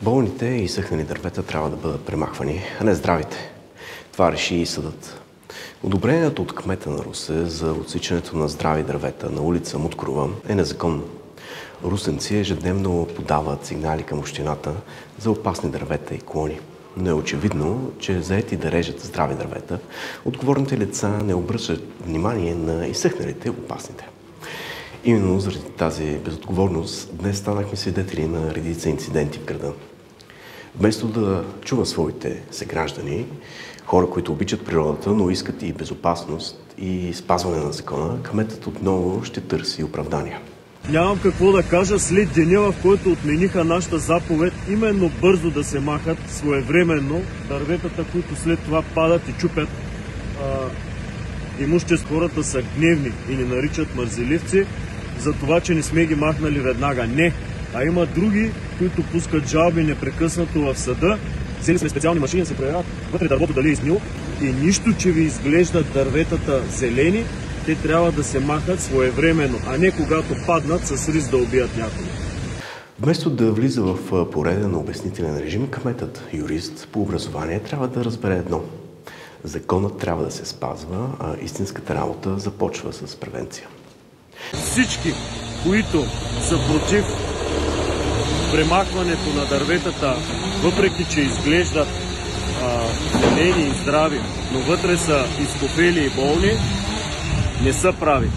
Болните и съхнали дървета трябва да бъдат премахвани, а не здравите. Това реши и съдът. Одобрението от кмета на Русе за отсичането на здрави дървета на улица Муткрова е незаконно. Русенци ежедневно подават сигнали към общината за опасни дървета и клони. Но е очевидно, че заети да режат здрави дървета, отговорните лица не обръщат внимание на изсъхналите опасните. Именно заради тази безотговорност днес станахме свидетели на редица инциденти в града. Вместо да чува своите съграждани, хора, които обичат природата, но искат и безопасност и спазване на закона, кметът отново ще търси оправдания. Нямам какво да кажа след деня, в който отмениха нашата заповед, именно бързо да се махат своевременно дърветата, които след това падат и чупят имущество. Хората са гневни и ни наричат мързеливци за това, че не сме ги махнали веднага. Не, а има други, които пускат жалби непрекъснато в съда. Взели сме специални машини да се проверяват вътре дървото дали е изгнило и нищо, че ви изглеждат дърветата зелени, те трябва да се махат своевременно, а не когато паднат с риск да убият някого. Вместо да влиза в пореден обяснителен режим, кметът, юрист по образование, трябва да разбере едно. Законът трябва да се спазва, а истинската работа започва с превенция. Всички, които са против премахването на дърветата, въпреки че изглеждат зелени и здрави, но вътре са изкопели и болни, не са прави.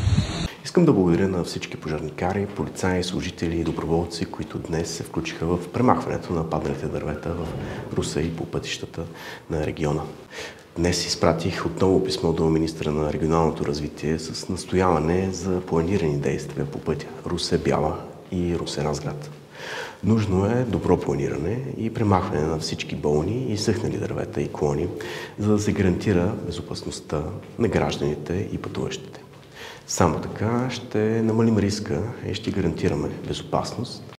Искам да благодаря на всички пожарникари, полицаи, служители и доброволци, които днес се включиха в премахването на падналите дървета в Русе и по пътищата на региона. Днес изпратих отново писмо до министъра на регионалното развитие с настояване за планирани действия по пътя Русе-Бяла и Русе-Разград. Нужно е добро планиране и премахване на всички болни и съхнали дървета и клони, за да се гарантира безопасността на гражданите и пътуващите. Само така ще намалим риска и ще гарантираме безопасност